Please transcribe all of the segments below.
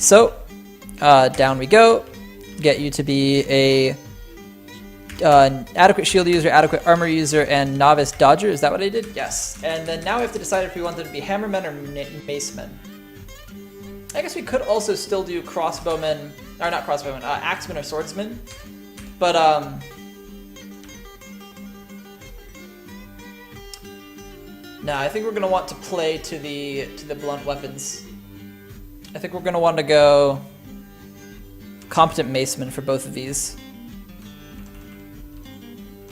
So, down we go. Get you to be a adequate shield user, adequate armor user, and novice dodger. Is that what I did? Yes. And then now we have to decide if we want them to be hammermen or macemen. I guess we could also still do crossbowmen, or not crossbowmen, axemen or swordsmen. But no, I think we're gonna want to play to the blunt weapons. I think we're gonna want to go competent maceman for both of these.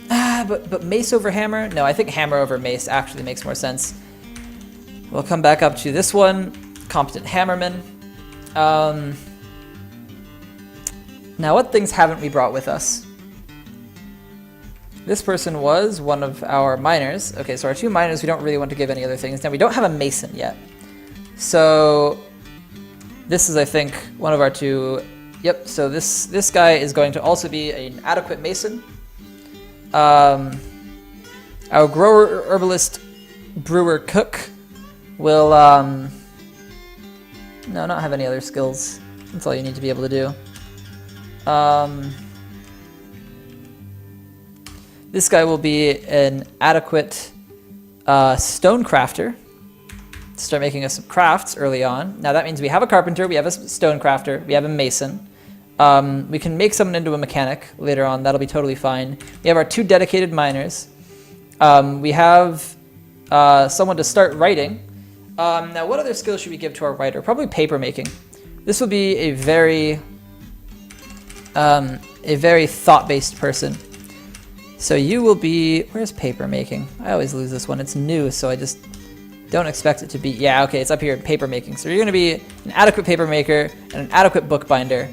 But mace over hammer? No, I think hammer over mace actually makes more sense. We'll come back up to this one, competent hammerman. Now, what things haven't we brought with us? This person was one of our miners. Okay, so our 2 miners, we don't really want to give any other things. Now, we don't have a mason yet. So, this is, I think, one of our 2. Yep, so this guy is going to also be an adequate mason. Our grower, herbalist, brewer, cook will, no, not have any other skills. That's all you need to be able to do. This guy will be an adequate stone crafter. Start making us some crafts early on. Now that means we have a carpenter, we have a stone crafter, we have a mason. We can make someone into a mechanic later on. That'll be totally fine. We have our 2 dedicated miners. We have someone to start writing. Now, what other skills should we give to our writer? Probably paper making. This will be a very thought-based person. So you will be... Where's paper making? I always lose this one. It's new, so I just don't expect it to be... Yeah, okay, it's up here, paper making. So you're going to be an adequate paper maker and an adequate bookbinder.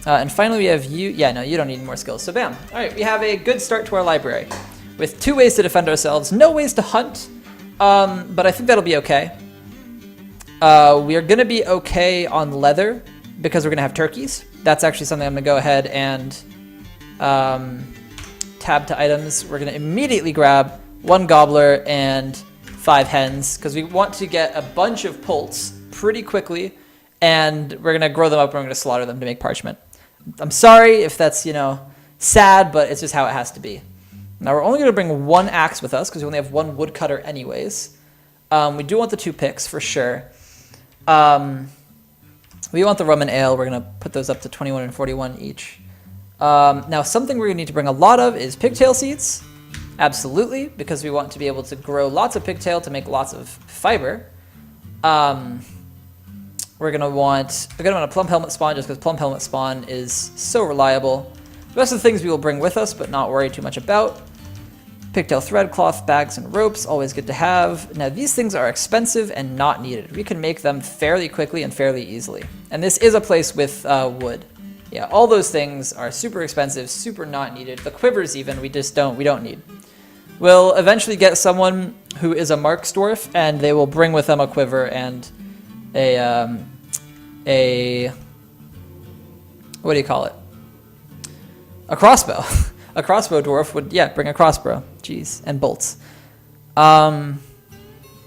And finally, we have you. Yeah, no, you don't need more skills. So bam. All right, we have a good start to our library with 2 ways to defend ourselves. No ways to hunt, but I think that'll be okay. We are going to be okay on leather because we're going to have turkeys. That's actually something I'm going to go ahead and tab to items. We're going to immediately grab 1 gobbler and 5 hens because we want to get a bunch of poults pretty quickly, and we're going to grow them up and we're going to slaughter them to make parchment. I'm sorry if that's, you know, sad, but it's just how it has to be. Now, we're only going to bring 1 axe with us because we only have 1 woodcutter anyways. We do want the 2 picks for sure. We want the rum and ale. We're going to put those up to 21 and 41 each. Now, something we're going to need to bring a lot of is pigtail seeds. Absolutely, because we want to be able to grow lots of pigtail to make lots of fiber. We're going to want a plum helmet spawn just because plum helmet spawn is so reliable. The rest of the things we will bring with us, but not worry too much about. Pigtail thread, cloth, bags, and ropes, always good to have. Now, these things are expensive and not needed. We can make them fairly quickly and fairly easily. And this is a place with wood. Yeah, all those things are super expensive, super not needed. The quivers even, we don't need. We'll eventually get someone who is a Marks dwarf, and they will bring with them a quiver and a what do you call it? A crossbow. A crossbow dwarf would, yeah, bring a crossbow. Jeez, and bolts. And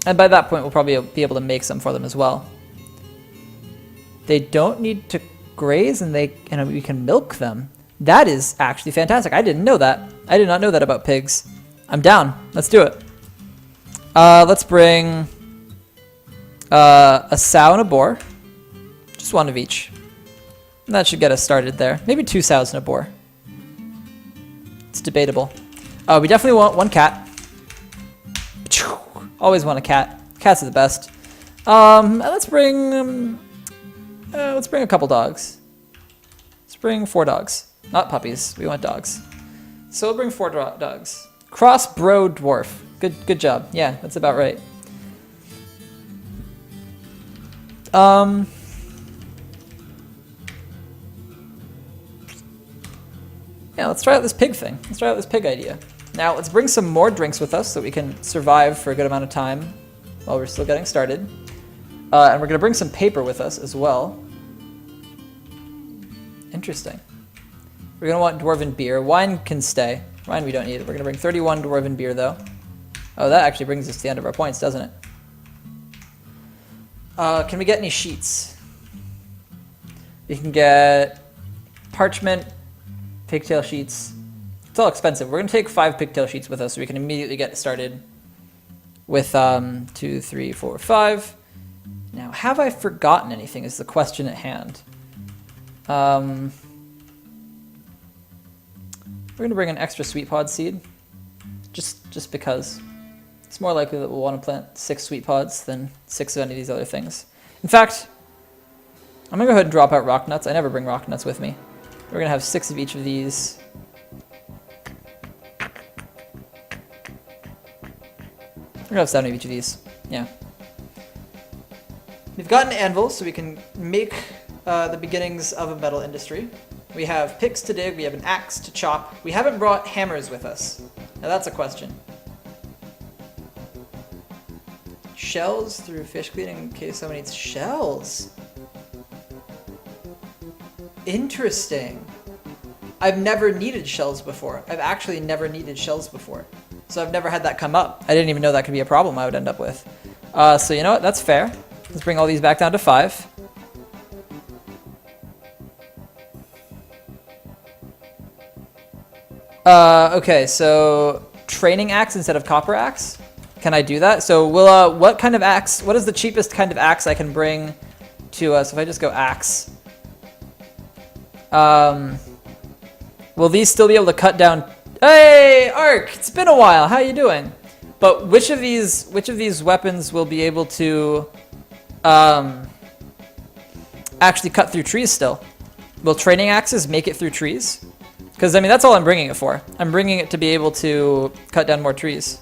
by that point, we'll probably be able to make some for them as well. They don't need to graze, and we can milk them. That is actually fantastic. I didn't know that. I did not know that about pigs. I'm down. Let's do it. Let's bring a sow and a boar. Just 1 of each. And that should get us started there. Maybe 2 sows and a boar. It's debatable. We definitely want 1 cat. Always want a cat. Cats are the best. Let's bring a couple dogs. Let's bring 4 dogs. Not puppies. We want dogs. So we'll bring 4 dogs. Crossbow dwarf. Good job. Yeah, that's about right. Yeah, let's try out this pig thing. Let's try out this pig idea. Now, let's bring some more drinks with us so we can survive for a good amount of time while we're still getting started. And we're going to bring some paper with us as well. Interesting. We're going to want dwarven beer. Wine can stay. Wine we don't need. We're going to bring 31 dwarven beer, though. Oh, that actually brings us to the end of our points, doesn't it? Can we get any sheets? You can get parchment, pigtail sheets. It's all expensive. We're going to take 5 pigtail sheets with us so we can immediately get started with 2, 3, 4, 5. Now, have I forgotten anything is the question at hand. We're going to bring an extra sweet pod seed, just because. It's more likely that we'll want to plant 6 sweet pods than 6 of any of these other things. In fact, I'm going to go ahead and drop out rock nuts. I never bring rock nuts with me. We're going to have 6 of each of these. We're going to have 7 of each of these. Yeah. We've got an anvil, so we can make the beginnings of a metal industry. We have picks to dig. We have an axe to chop. We haven't brought hammers with us. Now that's a question. Shells through fish cleaning in case someone needs shells. Interesting. I've never needed shells before. I've actually never needed shells before. So I've never had that come up. I didn't even know that could be a problem I would end up with. So you know what? That's fair. Let's bring all these back down to 5. Okay, so training axe instead of copper axe. Can I do that? So will what kind of axe? What is the cheapest kind of axe I can bring to us? If I just go axe, will these still be able to cut down? Hey, Ark! It's been a while. How you doing? But which of these weapons will be able to actually cut through trees still? Will training axes make it through trees? Because I mean that's all I'm bringing it for. I'm bringing it to be able to cut down more trees.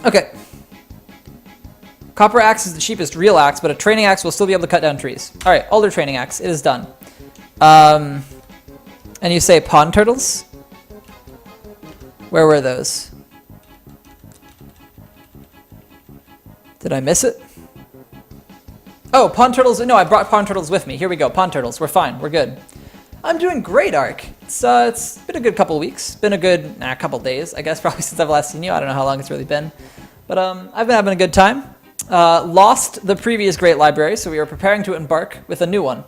Okay. Copper axe is the cheapest real axe, but a training axe will still be able to cut down trees. All right, alder training axe. It is done. And you say pond turtles? Where were those? Did I miss it? Oh, pond turtles. No, I brought pond turtles with me. Here we go. Pond turtles. We're fine. We're good. I'm doing great, Ark. It's been a good couple weeks. Been a good couple days, I guess, probably since I've last seen you. I don't know how long it's really been. But I've been having a good time. Lost the previous great library, so we are preparing to embark with a new one.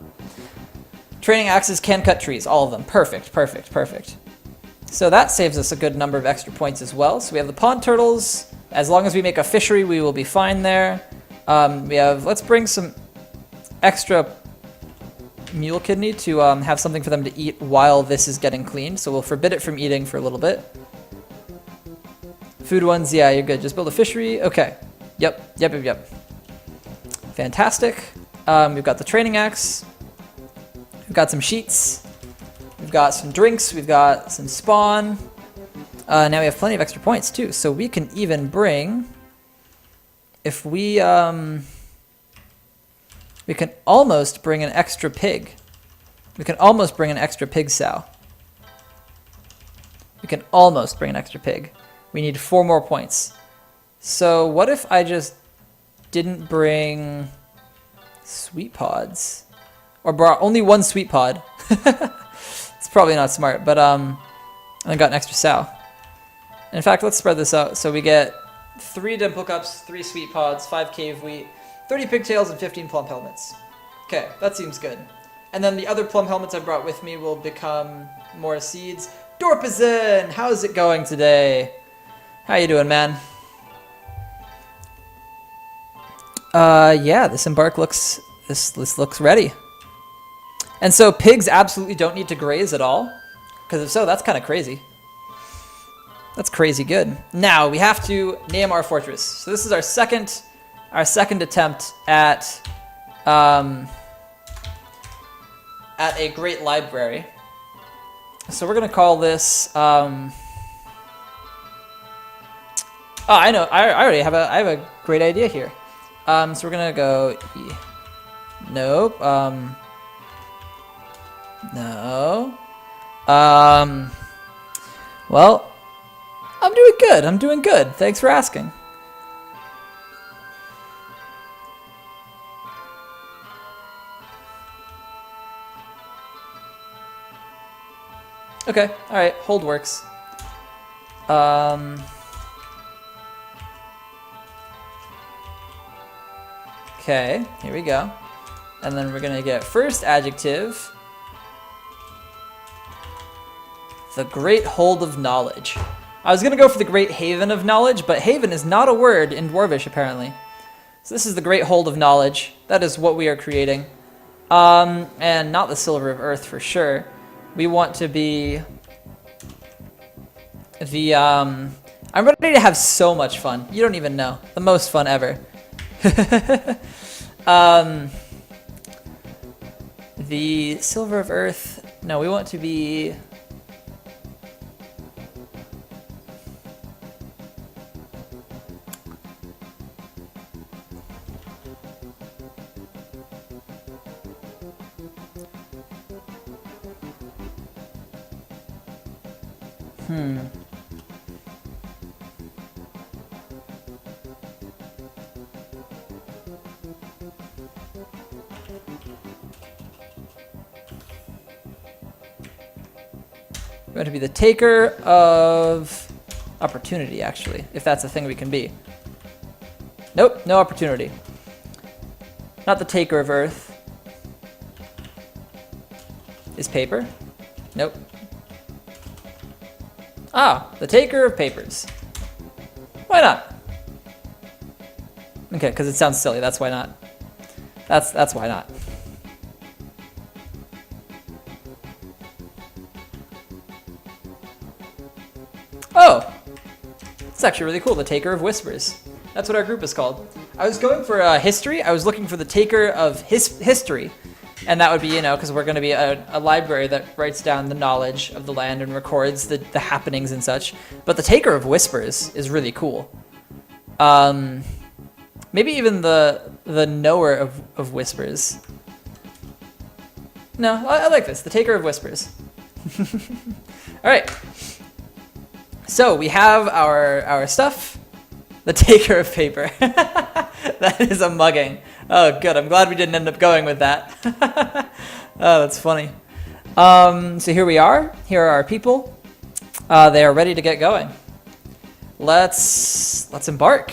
Training axes can cut trees, all of them. Perfect, perfect, perfect. So that saves us a good number of extra points as well. So we have the pond turtles. As long as we make a fishery, we will be fine there. Let's bring some extra mule kidney to have something for them to eat while this is getting cleaned. So we'll forbid it from eating for a little bit. Food ones, yeah, you're good. Just build a fishery. Okay. Yep. Fantastic. We've got the training axe. We've got some sheets. We've got some drinks. We've got some spawn. Now we have plenty of extra points too. So we can even bring, if we can almost bring an extra pig. We can almost bring an extra pig sow. We can almost bring an extra pig. We need 4 more points. So what if I just didn't bring sweet pods? Or brought only 1 sweet pod? It's probably not smart, but and I got an extra sow. In fact, let's spread this out. So we get 3 dimple cups, 3 sweet pods, 5 cave wheat, 30 pigtails, and 15 plum helmets. Okay, that seems good. And then the other plum helmets I brought with me will become more seeds. Dorpizen, how's it going today? How you doing, man? Yeah, this embark looks this looks ready. And so pigs absolutely don't need to graze at all, because if so, that's kind of crazy. That's crazy good. Now we have to name our fortress. So this is our second attempt at a great library. So we're gonna call this. Oh, I know. I already have a great idea here. So we're gonna go. Nope. No. Well, I'm doing good. I'm doing good. Thanks for asking. Okay. All right. Hold works. Okay. Here we go. And then we're gonna get first adjective, the great hold of knowledge. I was gonna go for the great haven of knowledge, but haven is not a word in Dwarvish apparently. So this is the great hold of knowledge. That is what we are creating. And not the silver of earth for sure. We want to be the, I'm ready to have so much fun. You don't even know. The most fun ever. The silver of earth, no, we want to be, we want to be the taker of opportunity, actually, if that's a thing we can be. Nope, no opportunity. Not the taker of earth. Is paper? Nope. Ah, the taker of papers. Why not? Okay, because it sounds silly. That's why not. That's why not. Oh, it's actually really cool. The taker of whispers. That's what our group is called. I was going for history. I was looking for the taker of history. And that would be, you know, because we're going to be a library that writes down the knowledge of the land and records the happenings and such. But the taker of whispers is really cool. Maybe even the knower of whispers. No, I like this. The taker of whispers. All right. So we have our stuff. The taker of paper. That is a mugging. Oh, good. I'm glad we didn't end up going with that. Oh, that's funny. So here we are. Here are our people. They are ready to get going. Let's embark.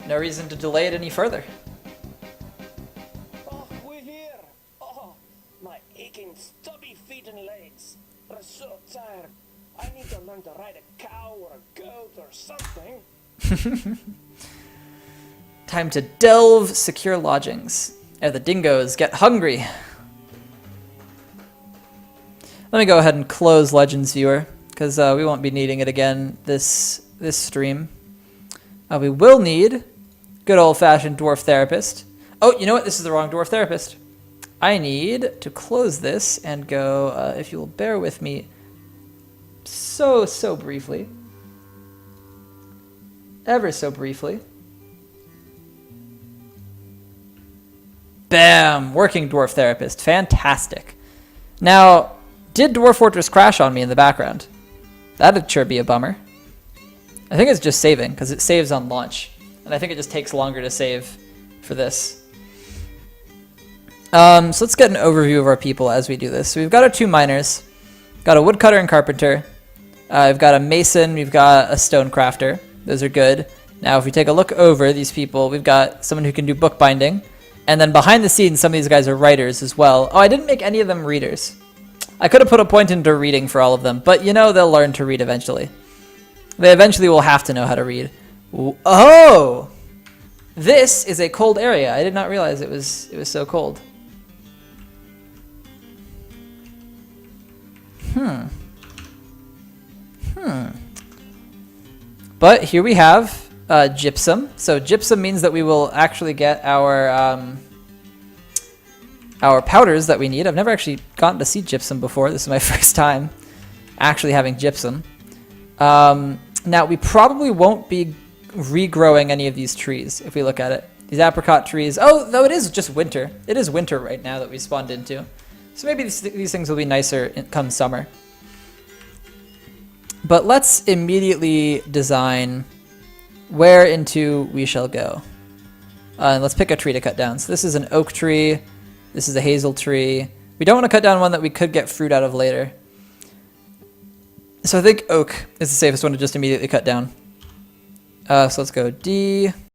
No reason to delay it any further. Oh, we're here. Oh, my aching, stubby feet and legs. I'm so tired. I need to learn to ride a cow or a goat or something. Time to delve secure lodgings. The dingoes get hungry. Let me go ahead and close Legends Viewer, because we won't be needing it again this stream. We will need good old-fashioned Dwarf Therapist. Oh, you know what? This is the wrong Dwarf Therapist. I need to close this and go, if you will bear with me so briefly. Ever so briefly. Bam! Working Dwarf Therapist. Fantastic. Now, did Dwarf Fortress crash on me in the background? That'd sure be a bummer. I think it's just saving, because it saves on launch. And I think it just takes longer to save for this. So let's get an overview of our people as we do this. So we've got our 2 miners. Got a woodcutter and carpenter. We've got a mason. We've got a stone crafter. Those are good. Now, if we take a look over these people, we've got someone who can do bookbinding. And then behind the scenes, some of these guys are writers as well. Oh, I didn't make any of them readers. I could have put a point into reading for all of them, but you know they'll learn to read eventually. They eventually will have to know how to read. Oh! This is a cold area. I did not realize it was so cold. But here we have gypsum. So gypsum means that we will actually get our powders that we need. I've never actually gotten to see gypsum before. This is my first time actually having gypsum. Now we probably won't be regrowing any of these trees if we look at it. These apricot trees. Oh, though it is just winter. It is winter right now that we spawned into. So maybe these things will be nicer come summer. But let's immediately design where into we shall go. And let's pick a tree to cut down. So this is an oak tree. This is a hazel tree. We don't want to cut down one that we could get fruit out of later. So I think oak is the safest one to just immediately cut down. So let's go D.